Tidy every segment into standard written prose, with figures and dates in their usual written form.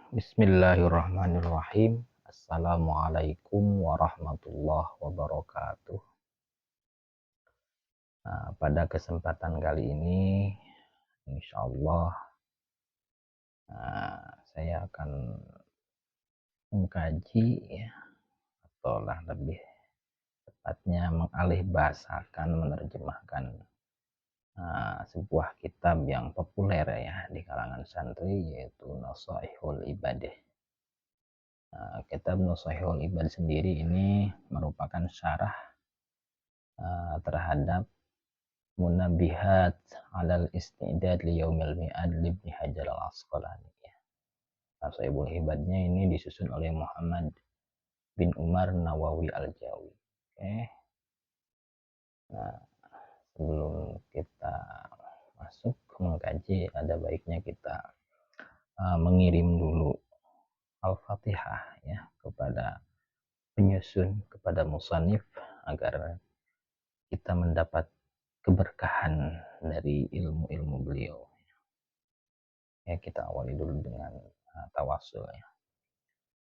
Bismillahirrahmanirrahim. Assalamualaikum warahmatullahi wabarakatuh. Pada kesempatan kali ini, insya Allah, saya akan mengkaji, ya, atau lebih tepatnya mengalih bahasakan, menerjemahkan sebuah kitab yang populer ya di kalangan santri, yaitu Nasaihul Ibadah. Kitab Nasaihul Ibadah sendiri ini merupakan syarah terhadap Munabbihat alal istidad li yaumil mi'ad li Ibnu Hajar al-Asqalani, ya. Nasaihul Ibadahnya ini disusun oleh Muhammad bin Umar Nawawi al-Jawi. Oke. Nah, sebelum kita masuk mengkaji, ada baiknya kita mengirim dulu Al-Fatihah ya kepada penyusun, kepada musannif, agar kita mendapat keberkahan dari ilmu-ilmu beliau. Ya, kita awali dulu dengan tawassul, ya.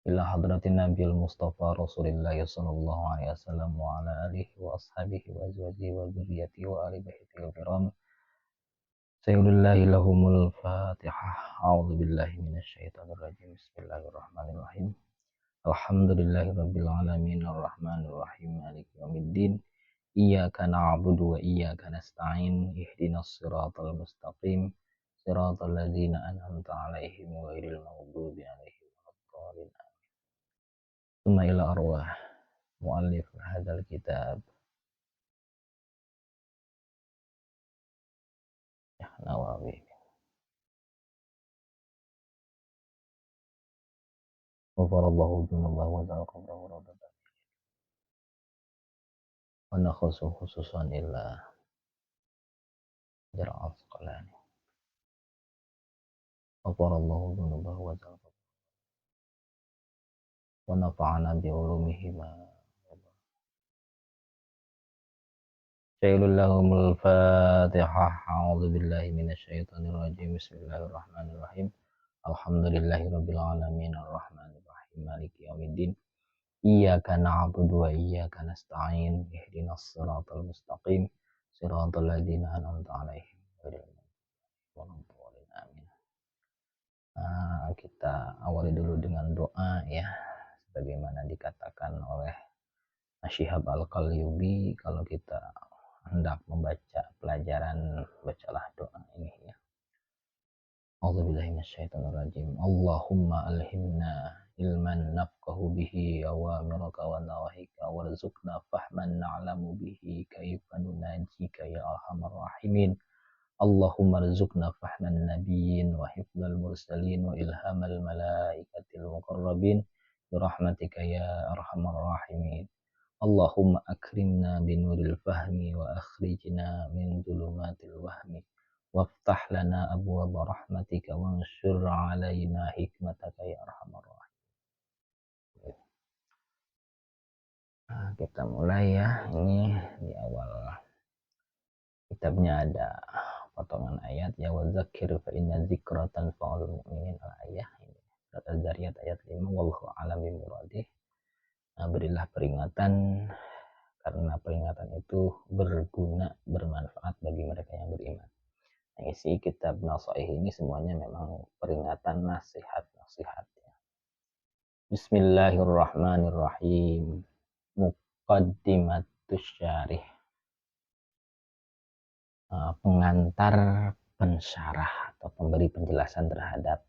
Ila hadratin Nabiul Mustafa Rasulillah sallallahu alaihi wasallam wa ala alihi wa ashabihi wa azwajihi wa dzurriyyatihi wa ali baitihi kiram. Sayyidillah lahumul Fatihah. A'udzu billahi minasyaitonir rajim. Bismillahirrahmanirrahim. Alhamdulillahirabbil alamin arrahmanir rahim maliki yaumiddin. Iyyaka na'budu wa iyyaka nasta'in. Ihdinas siratal mustaqim. Siratal ladzina an'amta 'alaihim ghairil maghdubi 'alaihim waladdallin. Tsumma ila arwah mu'allif hadzal kitab, ya Nawawi. Ghafarallahu dzunubahu wa ja'ala qabrahu rawdatan wa nakhusu khususan illa Hajar al-Asqalani. Ghafarallahu dzunubahu wa ja'ala wa nafa'ana bi ulumihi ma Sayyidillahumul Fatihah. A'udzu billahi minasyaitonir rajim. Bismillahirrahmanirrahim. Alhamdulillahirabbil alamin arrahmanir rahim maliki yaumiddin. Iyyaka na'budu wa iyyaka nasta'in. Ihdinas siratal mustaqim. Siratal ladzina an'amta 'alaihim ghairil maghdubi 'alaihim waladdallin. Amin. Kita awali dulu dengan doa, ya. Sebagaimana dikatakan oleh Syihab Al-Qalyubi, kalau kita hendak membaca pelajaran, bacalah doa ini, ya. A'udzubillahi minasyaitonirrajim. Allahumma alhimna ilman nafqahu bihi awamiraka wa nawahika warzuqna fahman na'lamu bihi kaifa nunajika ya arhamar rahimin. Allahumma rzuqna fahman nabiyyin wa hifdzal mursalin wa ilhamal malaikatil muqarrabin birahmatika ya arhamar rahimin. Allahumma akrimna binuril fahmi wa akhrijna min dhulumatil wahmi waftah lana abwaaba rahmatika wanshur alaina hikmataka ya arhamar rahimin. Kita mulai, ya. Ini di awal kitabnya ada potongan ayat, ya, wa dzakir fa inna dzikra tanfa'ul mu'minin, al-ayah. Ini surat Az-Zariyat ayat 5. Wallahu a'lam bimuradih. Berilah peringatan karena peringatan itu berguna, bermanfaat bagi mereka yang beriman. Isi kitab Nasaih ini semuanya memang peringatan, nasihat-nasihat, ya. Bismillahirrahmanirrahim. Muqaddimatus syarih. Pengantar pensyarah atau pemberi penjelasan terhadap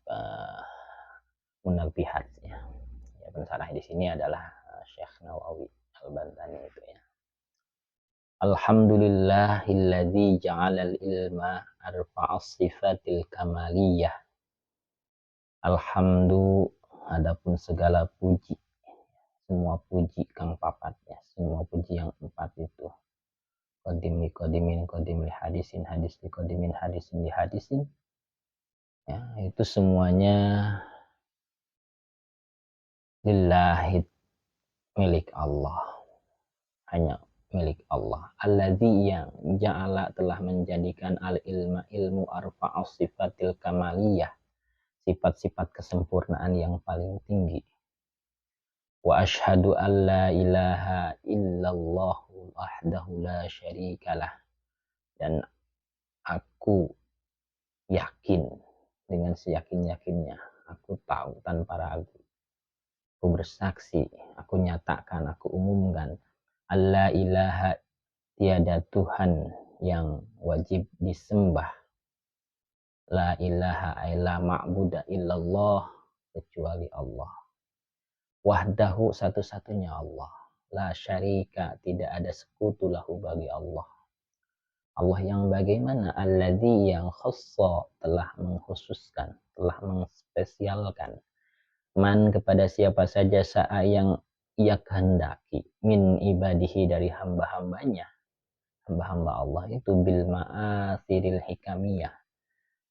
Munabbihat, ya. Pensyarah di sini adalah Syekh Nawawi Al-Bantani, itu, ya. Alhamdulillahilladzi ja'alal ilma arfa'as sifatil kamaliyah. Adapun segala puji, semua puji kang papat, ya, semua puji yang empat itu. Qadim li qadimin, qadim li hadisin, hadis li qadimin, hadisin li hadisin. Ya, itu semuanya lillahi, milik Allah, hanya milik Allah. Alladzi, yang ja'ala telah menjadikan al ilma ilmu arfa'us sifatil kamaliyah sifat-sifat kesempurnaan yang paling tinggi. Wa asyhadu an la ilaha illallah wahdahu la syarikalah, dan aku yakin dengan seyakin-yakinnya, aku tahu tanpa ragu, aku bersaksi, aku nyatakan, aku umumkan, alla ilaha, tiada Tuhan yang wajib disembah, la ilaha illa ma'buda illallah, kecuali Allah, wahdahu, satu-satunya Allah, la syarika, tidak ada sekutu lahu bagi Allah. Allah yang bagaimana? Alladzi, yang khassa, telah mengkhususkan, telah mengspesialkan, man, kepada siapa saja, sa'a, yang ia kehendaki, min ibadihi, dari hamba-hambanya, hamba-hamba Allah itu, bil ma'athiril hikamiyah,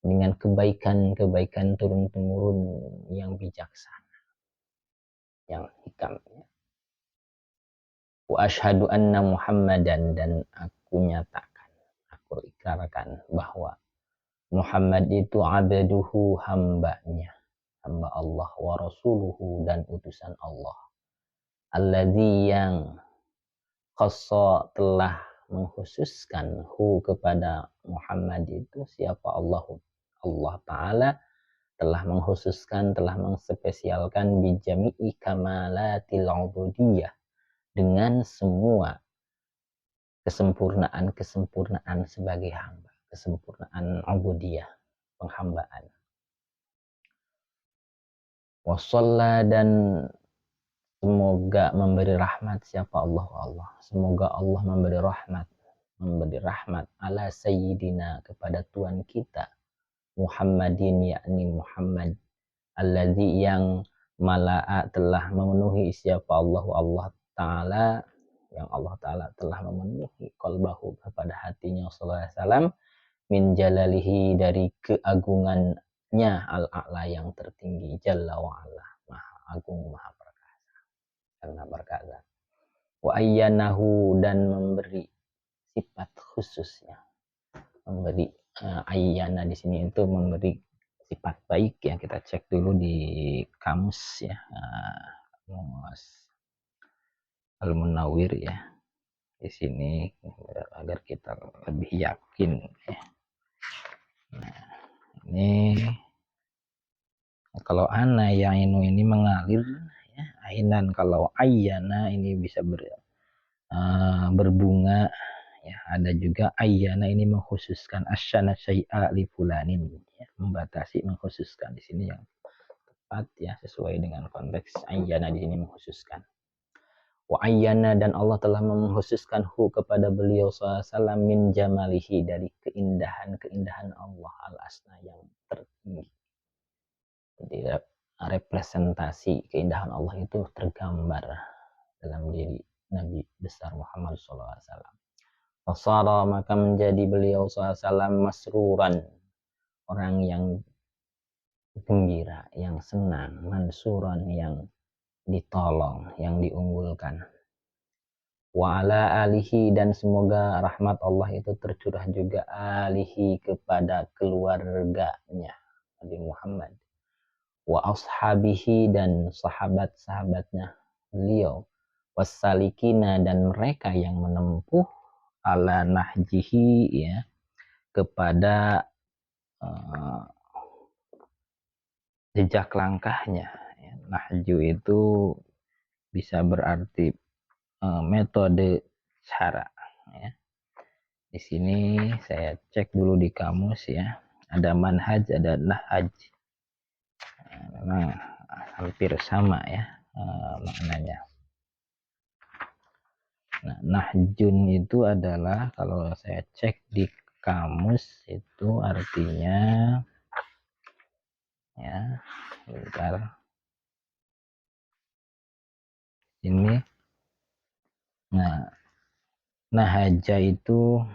dengan kebaikan-kebaikan turun-temurun yang bijaksana, yang hikam. Wa asyhadu anna Muhammadan, dan aku nyatakan, aku ikrarkan bahwa Muhammad itu abduhu, hambanya, hamba Allah, wa rasuluhu, dan utusan Allah, alladzi, yang khassa, telah mengkhususkan, hu, kepada Muhammad itu, siapa? Allah Ta'ala telah mengkhususkan, telah mengspesialkan, bijami'i kamalatil ubudiyah, dengan semua kesempurnaan sebagai hamba, kesempurnaan ubudiyah, penghambaan. Wasalla, dan semoga memberi rahmat, siapa? Allah. Semoga Allah memberi rahmat ala sayyidina, kepada Tuhan kita, Muhammadin, yakni Muhammad, alladzi, yang mala'a, telah memenuhi, siapa? Allah Ta'ala, yang Allah Ta'ala telah memenuhi qalbahu, kepada hatinya sallallahu alaihi wasallam, min jalalihi, dari keagungannya, al-a'la, yang tertinggi, jalla wa'ala, maha agung, maha perkasa, karena berkata, wa ayyanahu, dan memberi sifat khususnya, memberi ayyana di sini itu memberi sifat baik ya. Kita cek dulu di kamus ya, kamus Al-Munawwir ya, di sini agar kita lebih yakin ya. Nah, ini kalau ana yang ini mengalir ya, ainan. Kalau ayyana ini bisa berbunga ya. Ada juga ayyana ini mengkhususkan, asyana syai'a li fulanin ya, membatasi, mengkhususkan. Di sini yang tepat ya, sesuai dengan konteks. Ayyana di sini mengkhususkan. Wa ayyana, dan Allah telah mengkhususkan hu, kepada beliau sallallahu min jamalihi, dari keindahan Allah al-asna, yang tertinggi. Jadi representasi keindahan Allah itu tergambar dalam diri Nabi besar Muhammad SAW. Fasara, maka menjadi beliau SAW masruran, orang yang gembira, yang senang, mansuran, yang ditolong, yang diunggulkan. Wa ala alihi, dan semoga rahmat Allah itu tercurah juga, alihi, kepada keluarganya Nabi Muhammad, wa ashabihi, dan sahabat-sahabatnya beliau, wassalikina, dan mereka yang menempuh, ala nahjihi ya, kepada jejak langkahnya ya. Nahju itu bisa berarti metode, cara ya. Di sini saya cek dulu di kamus ya, ada manhaj, ada nahaj. Nah, memang hampir sama ya maknanya. Nah, nahjun itu adalah, kalau saya cek di kamus itu artinya ya, bentar ini. Nah, nahaja itu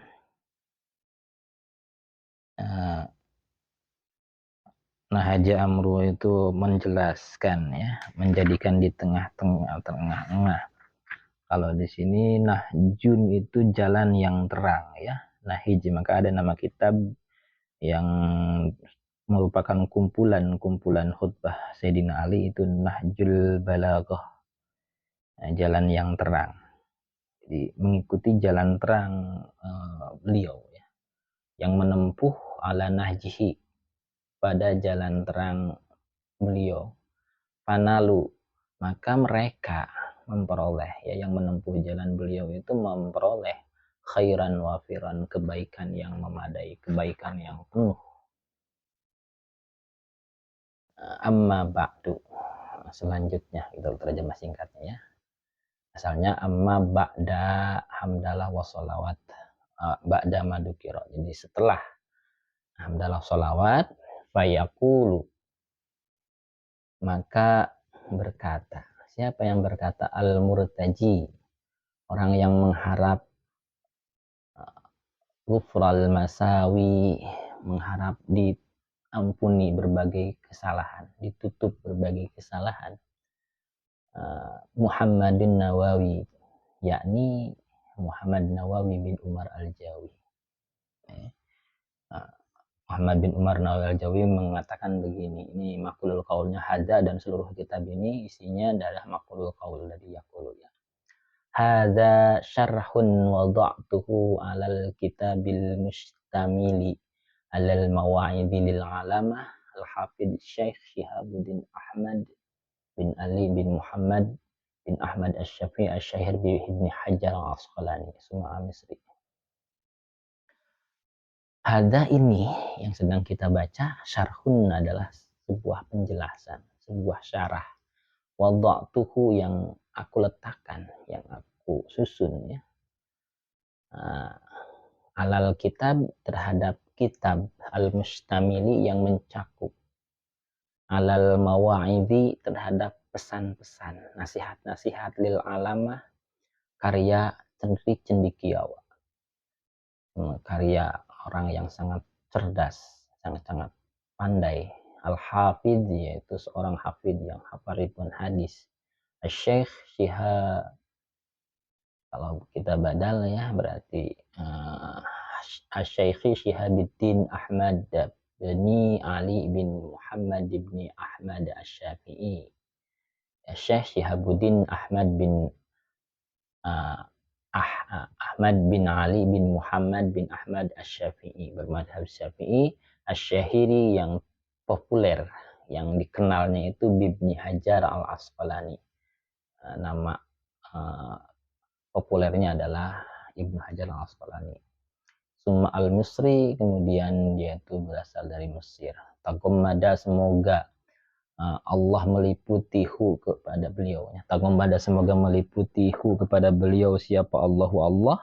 nahaja amru itu menjelaskan ya, menjadikan di tengah-tengah. Kalau di sini nahjun itu jalan yang terang ya, nahij, maka ada nama kitab yang merupakan kumpulan khutbah Sayyidina Ali itu Nahjul Balaghah, jalan yang terang. Jadi mengikuti jalan terang beliau ya, yang menempuh ala nahjihi, pada jalan terang beliau. Panalu, maka mereka memperoleh ya, yang menempuh jalan beliau itu memperoleh khairan wafiran, kebaikan yang memadai, kebaikan yang penuh. Amma ba'du, selanjutnya itu terjemah singkatnya ya. Asalnya amma ba'da hamdalah wa sholawat, ba'da madukiro, jadi setelah hamdalah sholawat, fayaqulu, maka berkata, siapa yang berkata? Al-murtaji, orang yang mengharap ghufral masawi, mengharap diampuni berbagai kesalahan, ditutup berbagai kesalahan. Muhammadin Nawawi, yakni Muhammad Nawawi bin Umar Al-Jawi. Muhammad bin Umar Nawawi Al-Jawi mengatakan begini, ini maqulul qaulnya hadza, dan seluruh kitab ini isinya adalah maqulul qaul dari yaqulu ya. Hadza syarhun wada'tuhu 'alal kitabil mustamili 'alal mawa'idhi lil 'alamah al-hafidz Syekh Syihabuddin Ahmad bin Ali bin Muhammad bin Ahmad Asy-Syafi'i Asy-Syahir bi Ibnu Hajar Al-Asqalani Suma Misri. Hadza ini yang sedang kita baca, syarhun adalah sebuah penjelasan, sebuah syarah. Wada'tuhu yang aku letakkan, yang aku susun ya. Alal kitab, terhadap kitab, al-mustamili yang mencakup, alal mawa'idhi terhadap pesan-pesan, nasihat-nasihat, lil alamah karya cendekiawa, karya orang yang sangat cerdas, sangat-sangat pandai. Al-Hafidz, yaitu seorang hafidz yang hafal ribuan hadis. Syekh Syihab, kalau kita badal ya berarti Syekh Syihabuddin Ahmad bin Ali bin Muhammad bin Ahmad Asy-Syafi'i. Syekh Syihabuddin Ahmad bin Ahmad bin Ali bin Muhammad bin Ahmad Asy-Syafi'i, bermadhab Syafi'i, Asy-Syahiri, yang populer, yang dikenalnya itu Ibnu Hajar Al-Asqalani. Nama populernya adalah Ibnu Hajar Al-Asqalani. Summa al-Misri, kemudian dia itu berasal dari Mesir. Taqammada, semoga Allah meliputi kepada beliau. Taqammada, semoga meliputi kepada beliau siapa? Allahu Allah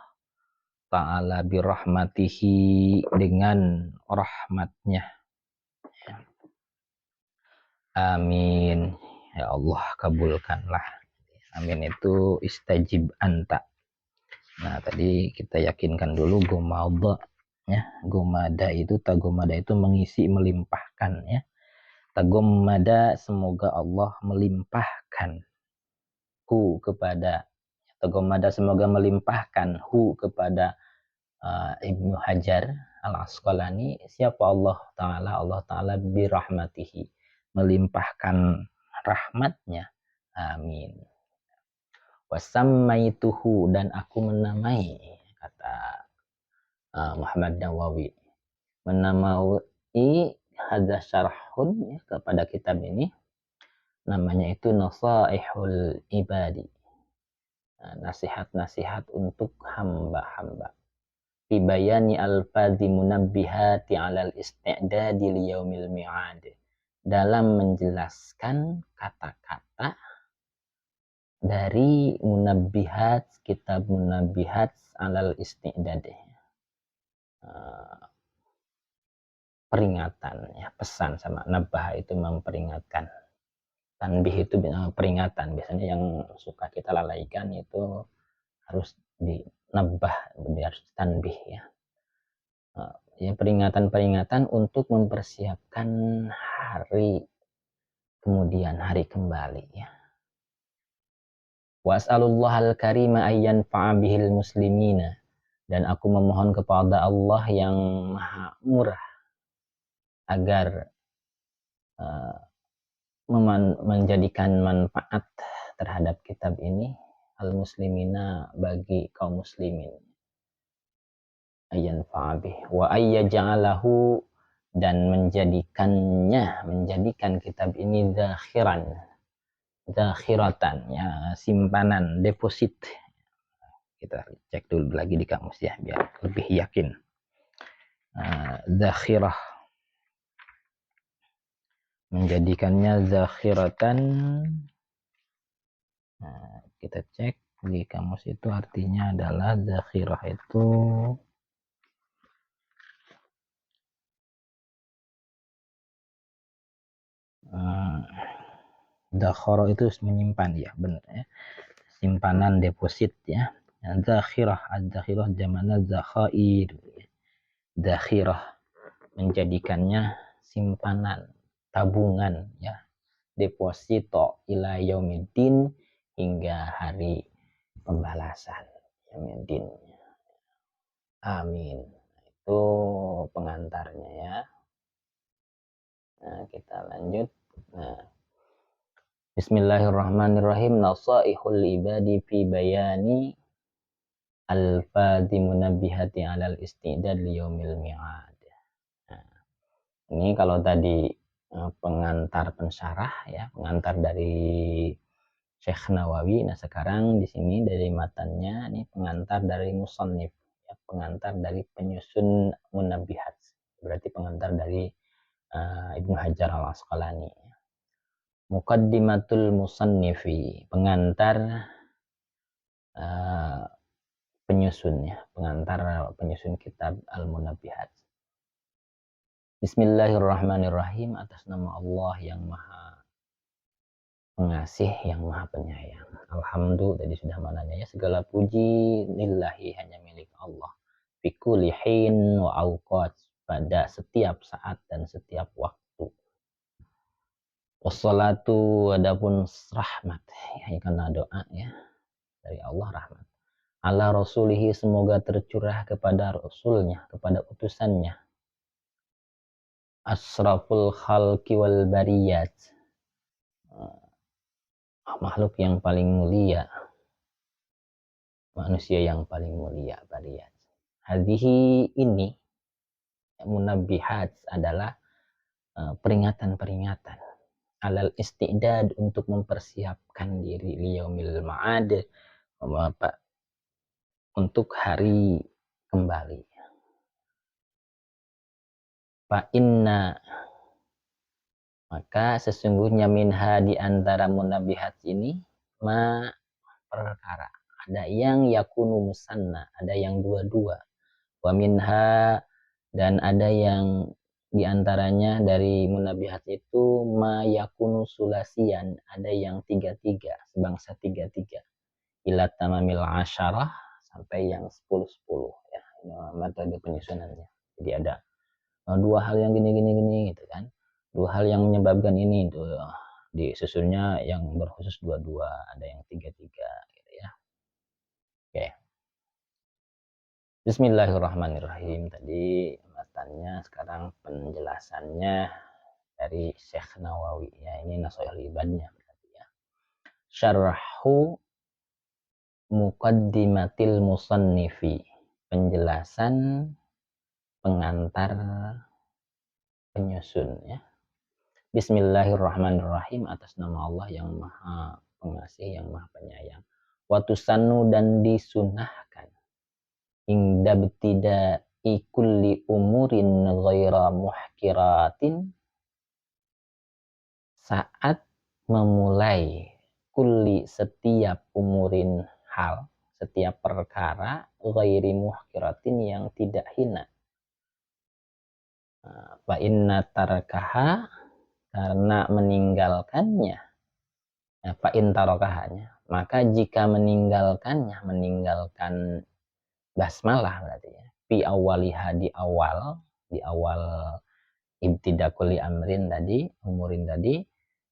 Ta'ala birahmatihi, dengan rahmatnya. Amin. Ya Allah, kabulkanlah. Amin itu istajib anta. Nah, tadi kita yakinkan dulu gomada ya. Gomada itu, tagomada itu mengisi, melimpahkan ya. Tagomada, semoga Allah melimpahkan kepada, tagomada semoga melimpahkan kepada Ibnu Hajar Al-Asqalani siapa? Allah Ta'ala birahmatihi, melimpahkan rahmatnya. Amin. Wasammaituhu, dan aku menamai, kata Muhammad Nawawi, menamai hadza syarhun ya, kepada kitab ini, namanya itu Nasaihul Ibadi, nasihat-nasihat untuk hamba-hamba. Bibayani alfazi munabbihati 'alal isti'dadi liyaumil mi'ad, dalam menjelaskan kata-kata dari munabbihat, kitab munabbihat 'alal isti'dad, peringatan ya, pesan, sama nabah itu memperingatkan, tanbih itu peringatan. Biasanya yang suka kita lalaikan itu harus dinabah, harus tanbih ya. Ya, peringatan-peringatan untuk mempersiapkan hari kemudian, hari kembali ya. Wa as'alullahal karima ayyan fa'abihil muslimina, dan aku memohon kepada Allah yang maha murah agar uh, menjadikan manfaat terhadap kitab ini al-muslimina bagi kaum muslimin, ayan fa'abih wa ayyaja'alahu, dan menjadikan kitab ini zakhiratan, ya, simpanan, deposit. Kita cek dulu lagi di kamus ya biar lebih yakin. Zakhirah, menjadikannya zakhiratan. Kita cek di kamus itu artinya adalah zakhirah itu dakhara itu menyimpan, ya benar ya, simpanan, deposit ya. Zakhirah, az-zakhirah jamana zakhair. Zakhirah, menjadikannya simpanan, tabungan ya, deposito ila yaumiddin, hingga hari pembalasan, yaumiddin. Amin. Itu pengantarnya ya. Nah, kita lanjut. Nah, Bismillahirrahmanirrahim. Nasaihul ibadi fi bayani al-fadhi munabbihati alal istidad liyaumil mi'ad. Nah, ini kalau tadi pengantar pensyarah ya, pengantar dari Syekh Nawawi. Nah, sekarang di sini dari matannya ini pengantar dari musannif ya, pengantar dari penyusun munabbihat. Berarti pengantar dari Ibnu Hajar al-Asqalani. Muqaddimatul musannifi, pengantar penyusun ya, pengantar penyusun kitab Al-Munabbihat. Bismillahirrahmanirrahim, atas nama Allah yang Maha Pengasih, yang Maha Penyayang. Alhamdulillah, tadi sudah mananya ya, segala puji lillahi, hanya milik Allah. Fi kulli hin wa awqat, pada setiap saat dan setiap waktu. Wassalatu, adapun rahmat ya, karena doa ya dari Allah, rahmat. Ala rasulihi, semoga tercurah kepada rasulnya, kepada utusannya. Asraful khalqi wal bariyat, makhluk yang paling mulia, manusia yang paling mulia, bariyat. Hadhihi, ini munabbihat adalah peringatan-peringatan. Alal istidad, untuk mempersiapkan diri, liyaumil ma'ad, untuk hari kembali. Fa inna, maka sesungguhnya, minha, di antara munabbihat ini, ma, perkara, ada yang yakunu musanna, ada yang dua-dua. Wa minha, dan ada yang diantaranya dari munabbihat itu, ma yakunu sulasian, ada yang tiga-tiga, sebangsa tiga-tiga. Ila tamamil asyarah, sampai yang 10-10 ya, metode penyusunannya. Jadi ada dua hal yang gini gitu kan, dua hal yang menyebabkan ini itu disusunnya yang berkhusus dua-dua, ada yang tiga-tiga gitu ya. Oke. Bismillahirrahmanirrahim. Tadi matannya, sekarang penjelasannya dari Syekh Nawawi ya, ini Nasaihul Ibadnya berarti ya. Syarhu muqaddimatil musannifi, penjelasan pengantar penyusun ya. Bismillahirrahmanirrahim, atas nama Allah yang Maha Pengasih, yang Maha Penyayang. Watusannu, dan disunahkan, ingda btida'i kulli umurin ghaira muhkiratin, saat memulai, kulli, setiap, umurin, hal, setiap perkara, ghairi muhkiratin, yang tidak hina. Fa inna tarakaha, karena meninggalkannya, fa in tarakahanya, maka jika meninggalkannya, meninggalkan basmalah berarti ya, fi awaliha, di awal ibtidakuli amrin tadi, umurin tadi,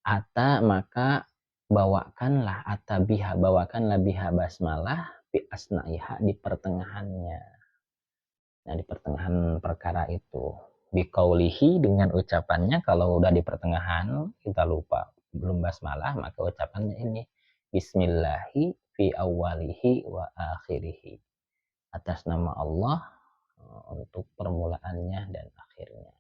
ata, maka bawakanlah, bawakanlah biha basmalah, fi asna'iha, di pertengahannya. Nah, di pertengahan perkara itu, Biqaulihi, dengan ucapannya. Kalau udah di pertengahan kita lupa belum basmalah, maka ucapannya ini bismillahi fi awalihi wa akhirihi, atas nama Allah untuk permulaannya dan akhirnya,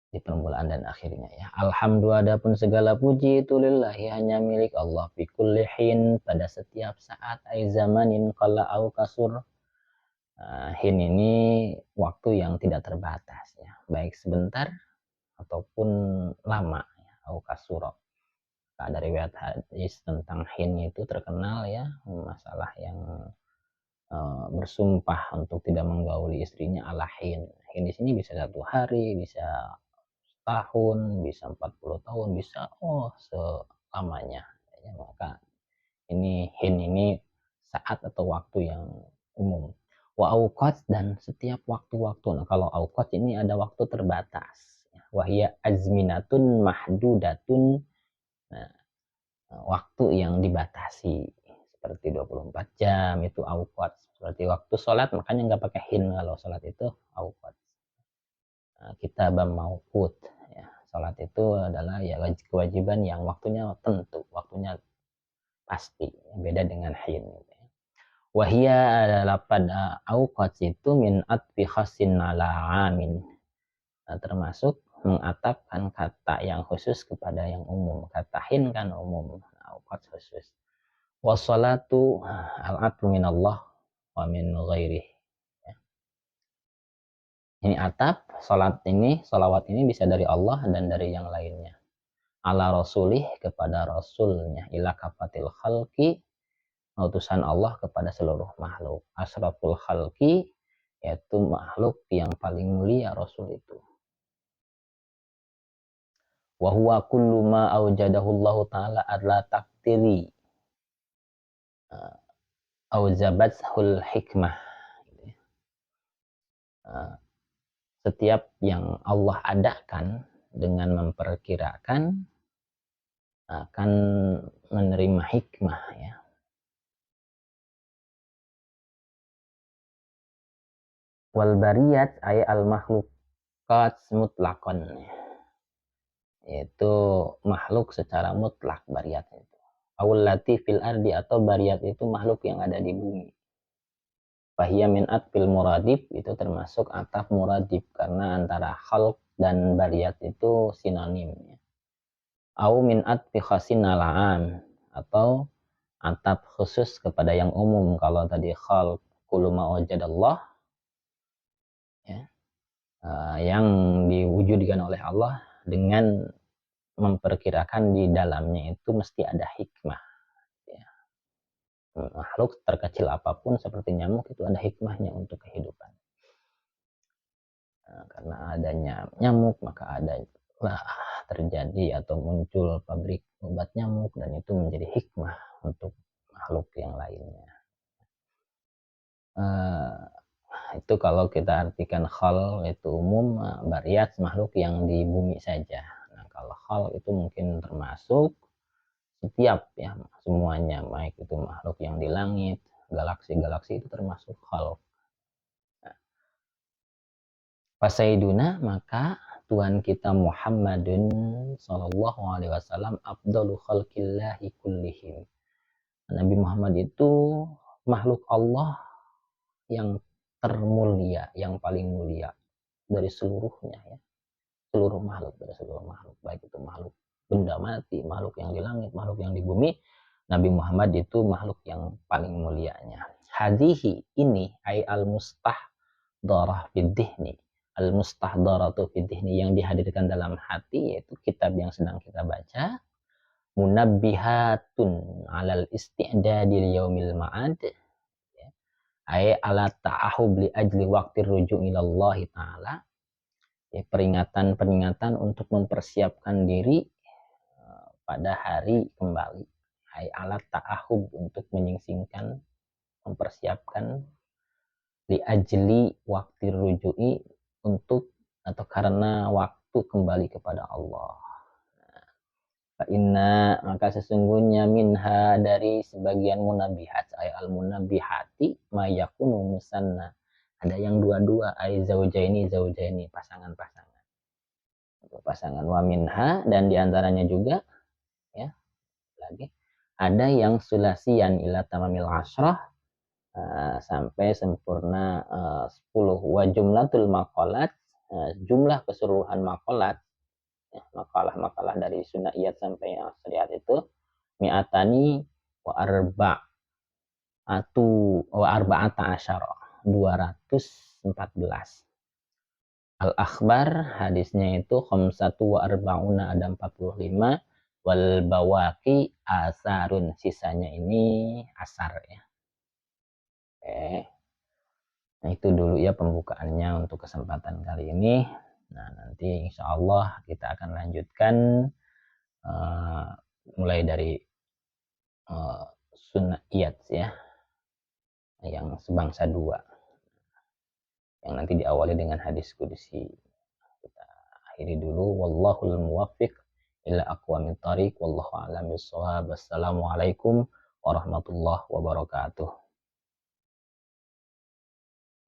di permulaan dan akhirnya ya. Alhamdulillah, adapun segala puji itu lillahi, hanya milik Allah, fi kulli hin, pada setiap saat, ai zamanin qalla au kasur. Hin ini waktu yang tidak terbatas ya, baik sebentar ataupun lama ya, au kasuro. Ada riwayat hadis tentang hin itu terkenal ya, masalah yang bersumpah untuk tidak menggauli istrinya ala hin. Hin di sini bisa 1 hari, bisa setahun, bisa 40 tahun, bisa selamanya ya. Maka ini hin ini saat atau waktu yang umum. Wa auqat, dan setiap waktu-waktu. Nah, kalau auqat ini ada waktu terbatas. Wahya azminatun mahdudatun, nah, waktu yang dibatasi seperti 24 jam itu auqat. Seperti waktu sholat, makanya nggak pakai hin kalau sholat itu auqat. Kita mauqut ya. Sholat itu adalah ya kewajiban yang waktunya tentu, waktunya pasti, beda dengan hin. Wahia adalah pada auqat itu min atfi khasin ala amin, termasuk mengatapkan kata yang khusus kepada yang umum. Kata hin kan umum, auqat khusus. Wassalatu al-atfu minallah wa min ghairih. Ini atap, salat ini, salawat ini bisa dari Allah dan dari yang lainnya. Ala rasulih, kepada rasulnya, ila kafatil khalqi, utusan Allah kepada seluruh makhluk. Asraful khalqi, yaitu makhluk yang paling mulia Rasul itu. Wa huwa kullu ma aujadahu Allah ta'ala adla taktiri auzabathul hikmah. Setiap yang Allah adakan dengan memperkirakan akan menerima hikmah ya. Wal bariyat ay al makhluqat mutlaqan, yaitu makhluk secara mutlak bariyat itu. Awul lati fil ardi, atau bariyat itu makhluk yang ada di bumi. Fahiyya min atfil muradib, itu termasuk ataf muradib karena antara khalq dan bariyat itu sinonim ya. Au min atfi khasin ala'am, atau ataf khusus kepada yang umum. Kalau tadi khalq kullu ma wajadallah ya, yang diwujudkan oleh Allah dengan memperkirakan di dalamnya itu mesti ada hikmah ya. Makhluk terkecil apapun seperti nyamuk itu ada hikmahnya untuk kehidupan. Karena adanya nyamuk maka ada terjadi atau muncul pabrik obat nyamuk, dan itu menjadi hikmah untuk makhluk yang lainnya. Itu kalau kita artikan khal itu umum, bariyat makhluk yang di bumi saja. Nah, kalau khal itu mungkin termasuk setiap ya, semuanya, baik itu makhluk yang di langit, galaksi-galaksi, itu termasuk khal. Fasaiduna, maka Tuhan kita Muhammadun sallallahu alaihi wasallam afdalu khalqillahi kullihim. Nabi Muhammad itu makhluk Allah yang termulia, yang paling mulia dari seluruhnya ya. Seluruh makhluk, dari seluruh makhluk, baik itu makhluk benda mati, makhluk yang di langit, makhluk yang di bumi, Nabi Muhammad itu makhluk yang paling mulianya. Hadihi, ini ay al-mustahdarah fiddihni, al-mustahdaratu fiddihni, yang dihadirkan dalam hati, yaitu kitab yang sedang kita baca. Munabbihatun alal isti'dadi liyaumil ma'ad, ay ala ta'ahub li ajli waqti ruju' ilallahi ta'ala, ya, peringatan-peringatan untuk mempersiapkan diri pada hari kembali. Ay ala ta'ahub, untuk menyingsingkan, mempersiapkan, li ajli waqti ruju'i, untuk atau karena waktu kembali kepada Allah. Fa inna, maka sesungguhnya, minha, dari sebagian munabihat, ay al munabihati, ma yakunu musanna, Ada yang dua-dua, ai zaujaini zaujaini, pasangan-pasangan. Pasangan wa minha, dan diantaranya juga ya lagi ada yang sulasian ila tamamil asrah, sampai sempurna 10. Wa jumlatul maqalat, jumlah keseluruhan maqalat, ya, makalah-makalah dari sunnahiyat sampai asriyat itu mi'atani wa arba'ata asyara, 214. Al akhbar hadisnya itu khamsatu wa arba'una, ada 45. Wal bawaki asarun, sisanya ini asar ya. Oke. Nah, itu dulu ya pembukaannya untuk kesempatan kali ini. Nah, nanti insya Allah kita akan lanjutkan uh, mulai dari sunnah iyat ya, yang sebangsa dua, yang nanti diawali dengan hadis kudusi. Kita akhiri dulu. Wallahul muwaffiq ila aqwamit thariq, wallahu a'lam bissawab. Wassalamualaikum warahmatullahi wabarakatuh.